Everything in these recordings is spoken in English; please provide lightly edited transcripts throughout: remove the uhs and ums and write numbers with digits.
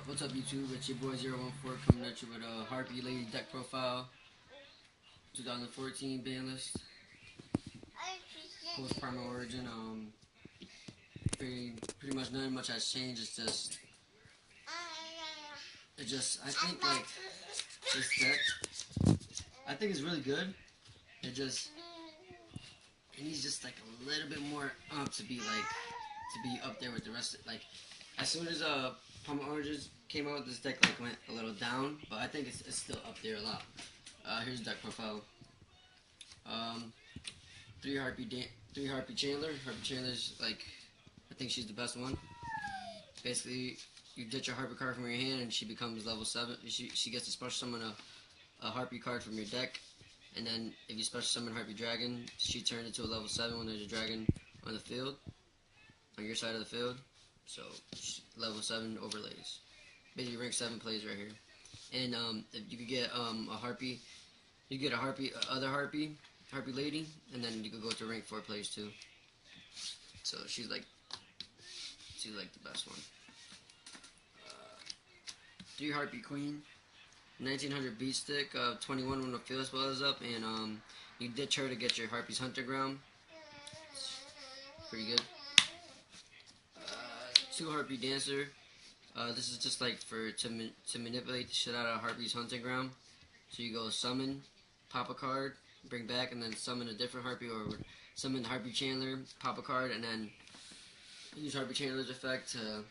What's up YouTube? It's your boy 014 coming at you with a Harpie Lady deck profile 2014 ban list. Post Primal Origin. Pretty much nothing much has changed. I think like this deck, I think it's really good. It needs just like a little bit more to be up there with the rest of, like, as soon as Primal Origins came out, this deck like went a little down, but I think it's still up there a lot. Here's deck profile. 3 Harpie Chandler. Harpie Chandler's like, I think she's the best one. Basically, you ditch a Harpie card from your hand and she becomes level 7. She gets to special summon a Harpie card from your deck, and then if you special summon Harpie Dragon, she turns into a level 7 when there's a dragon on the field, on your side of the field. So level 7 overlays. Basically rank 7 plays right here. And if you could get a Harpie, you get a other Harpie Lady, and then you could go to rank 4 plays too. So she's like the best one. 3 Harpie Queen, 1900 beat stick, 21 when the field spell is up, and you ditch her to get your Harpie's Hunter Ground. Pretty good. 2 Harpie Dancer. This is just like to manipulate the shit out of Harpie's Hunting Ground. So you go summon, pop a card, bring back, and then summon a different Harpie, or summon Harpie Chandler, pop a card, and then use Harpie Chandler's effect to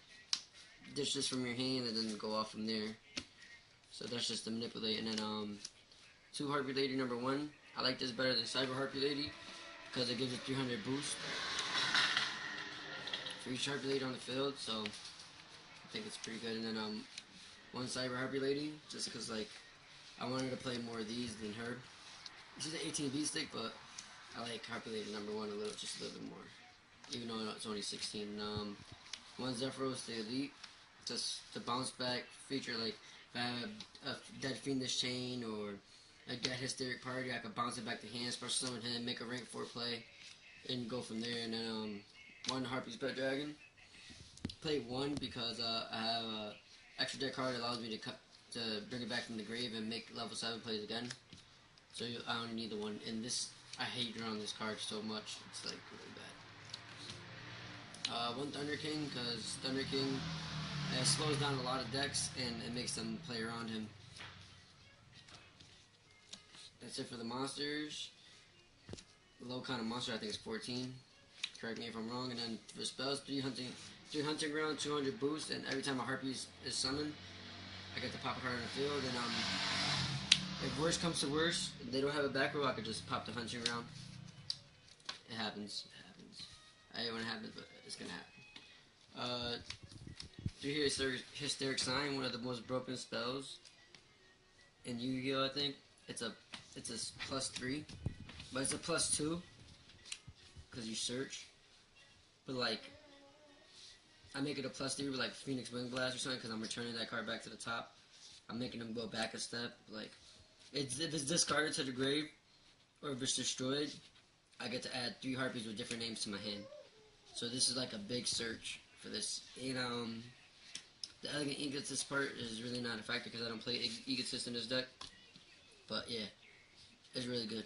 ditch this from your hand and then go off from there. So that's just to manipulate. And then 2 Harpie Lady number 1. I like this better than Cyber Harpie Lady because it gives it 300 boost for each Harpie Lady on the field, so I think it's pretty good. And then 1 Cyber Harpie Lady, just because like I wanted to play more of these than her. This is an 18 beat stick, but I like Harpie Lady number 1 just a little bit more, even though it's only 16. 1 Zephyros, the Elite, just to bounce back feature, like if I have a Dead Fiendish Chain or a Dead Hysteric Party, I could bounce it back to hand, special summon him, make a rank 4 play, and go from there. And then 1 Harpie's Pet Dragon. Play 1 because I have a extra deck card that allows me to bring it back from the grave and make level 7 plays again. So I only need the 1. And this, I hate drawing this card so much. It's like really bad. 1 Thunder King, because Thunder King slows down a lot of decks and it makes them play around him. That's it for the monsters. The low kind of monster I think is 14. Correct me if I'm wrong. And then for spells, 3 Hunting Ground, 200 boost, and every time a Harpie is summoned, I get to pop a card on the field. And if worse comes to worse, if they don't have a back row, I could just pop the Hunting Ground. It happens. I hate when it happens, but it's gonna happen. 3 Hysteric Sign, one of the most broken spells in Yu-Gi-Oh! I think it's a +3, but it's a +2 because you search. But like, I make it a +3 with like Phoenix Wing Blast or something because I'm returning that card back to the top. I'm making them go back a step. Like, if it's discarded to the grave or if it's destroyed, I get to add 3 Harpies with different names to my hand. So this is like a big search for this. And the Elegant Egotist part is really not a factor because I don't play Egotist in this deck. But yeah, it's really good.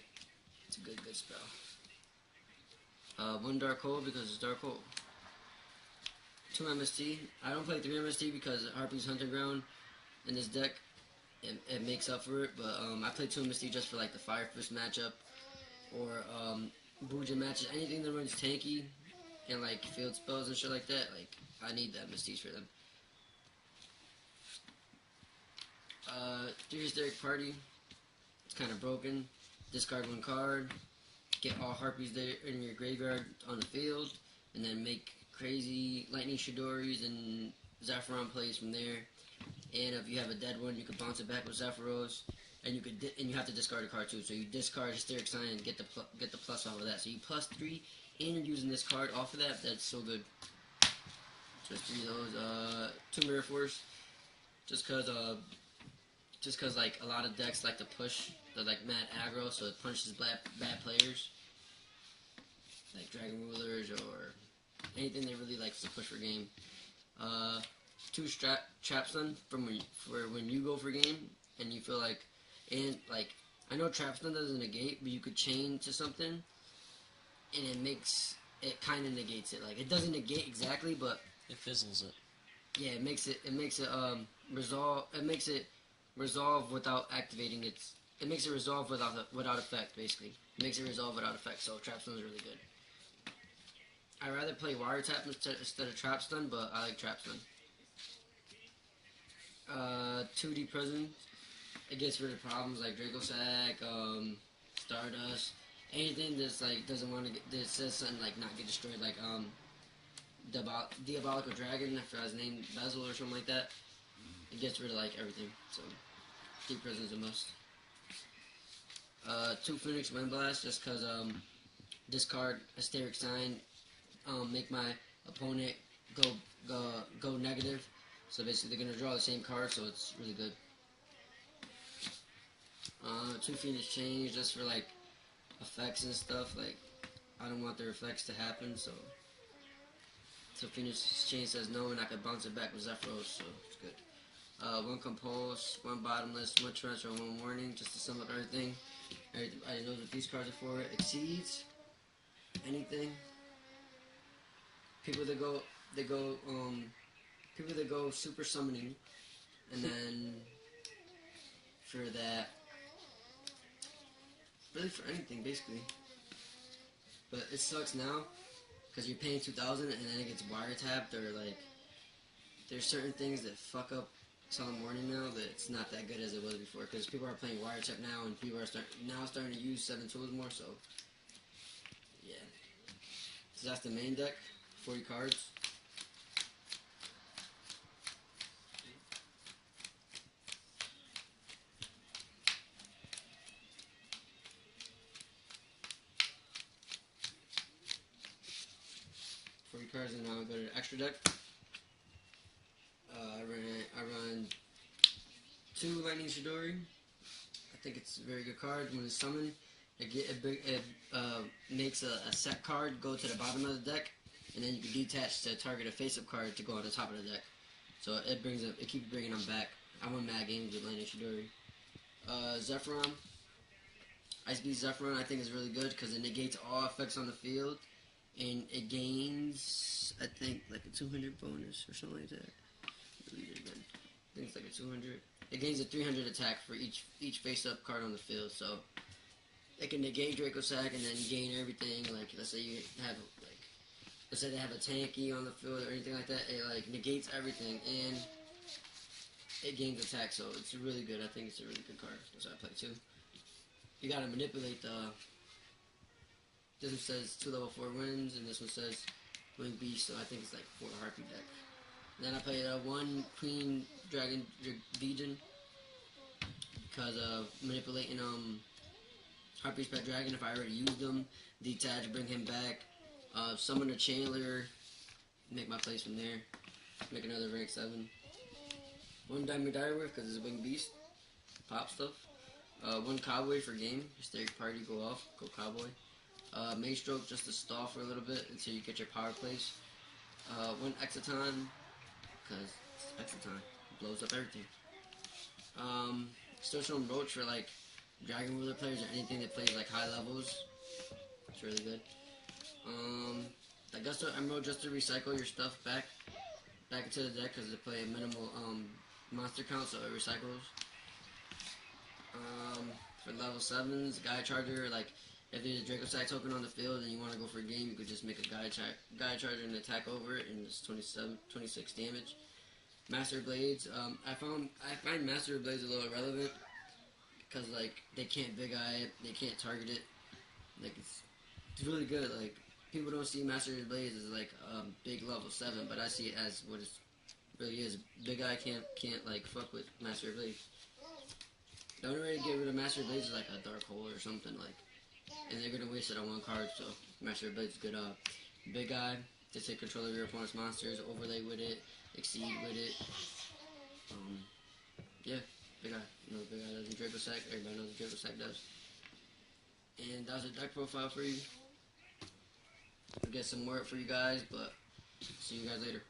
It's a good spell. 1 Dark Hole because it's Dark Hole. 2 MST. I don't play 3 MST because Harpie's Hunting Ground in this deck, it makes up for it. But I play 2 MST just for like the Fire Fist matchup or Bujin matches. Anything that runs tanky and like field spells and shit like that. Like, I need the MSTs for them. 3 Hysteric Party. It's kind of broken. Discard 1 card. Get all Harpies there in your graveyard on the field, and then make crazy Lightning Shidoris and Zephyron plays from there. And if you have a dead one, you can bounce it back with Zephyros, and you have to discard a card too. So you discard Hysteric Sign and get the plus off of that. So you +3, and you're using this card off of that. That's so good. Just 3 of those. 2 Mirror Force, just cause like a lot of decks like to push the like mad aggro, so it punishes bad players like Dragon Rulers or anything that really likes to push for game. traps done from when you go for game and you feel like, and like I know trap stun doesn't negate, but you could chain to something and it kind of negates it. Like it doesn't negate exactly, but it fizzles it. Yeah, it makes it resolve. It makes it resolve without activating its. It makes it resolve without effect. Basically, it makes it resolve without effect. So trap stun is really good. I'd rather play wiretap instead of trap stun, but I like trap stun. 2D prison. It gets rid of problems like Draco Sack, Stardust, anything that's like doesn't want to get. That says something like not get destroyed, like Diabolical Dragon, I forgot his name, Basil or something like that. It gets rid of like everything. So Deep Prison's a must. 2 Phoenix Wind Blast, just cause discard Hysteric Sign, make my opponent go negative. So basically they're gonna draw the same card, so it's really good. 2 Phoenix Change, just for like effects and stuff. Like I don't want their effects to happen, so Phoenix Chain says no, and I can bounce it back with Zephyros, so it's good. 1 Compulse, 1 Bottomless, 1 Transfer, 1 Warning, just to sum up everything. I know what these cards are for. Exceeds anything. People that go super summoning, and then for that, really for anything basically. But it sucks now. Because you're paying 2,000 and then it gets wiretapped, or like there's certain things that fuck up Solemn Warning now that it's not that good as it was before. Because people are playing wiretap now and people are starting to use 7 tools more. So yeah, so that's the main deck. 40 cards. Cards, and now I go to the extra deck. I run 2 Lightning Shidori. I think it's a very good card. When it's summoned, it makes a set card go to the bottom of the deck, and then you can detach to target a face-up card to go on the top of the deck. So it keeps bringing them back. I won mad games with Lightning Shidori. Zephyron. Ice Beast Zephyron I think is really good because it negates all effects on the field. And it gains, I think, like a 200 bonus or something like that. Read it again. I think it's like a 200. It gains a 300 attack for each face-up card on the field. So it can negate Draco Sack and then gain everything. Like let's say you have let's say they have a tanky on the field or anything like that. It like negates everything and it gains attack. So it's really good. I think it's a really good card. That's what I play too. You gotta manipulate the. This one says 2 level 4 wins, and this one says Wing Beast, so I think it's like 4 Harpie deck. Then I played 1 Queen Dragon Legion because of manipulating Harpie's Pet Dragon. If I already used them, detach, bring him back, summon a Chandler, make my place from there, make another rank 7. 1 Diamond Direwolf because it's a Wing Beast, pop stuff. 1 Cowboy for game, Hysteric Party, go off, go Cowboy. Mage Stroke just to stall for a little bit until you get your power place. 1 Exciton, because Exciton blows up everything. Still showing Roach for like Dragon Ruler players or anything that plays like high levels. It's really good. Augusta Emerald just to recycle your stuff back into the deck because they play a minimal monster count, so it recycles. For level 7s, Guy Charger, like if there's a Draco Sack token on the field and you want to go for a game, you could just make a Guy Charger and attack over it, and it's 26 damage. Master Blades, I find Master Blades a little irrelevant because like they can't big eye it, they can't target it. Like it's really good. Like people don't see Master Blades as like big level 7, but I see it as what it really is. Big eye can't like fuck with Master Blades. The only way to get rid of Master Blades is like a Dark Hole or something like. And they're gonna waste it on 1 card, so Master Blade is good. Big Eye to take control of your opponent's monsters, overlay with it, exceed with it. Yeah, Big Eye. You know what Big Eye does in Draco Sack. Everybody knows what Draco Sack does. And that was a deck profile for you. I'll get some more for you guys, but see you guys later.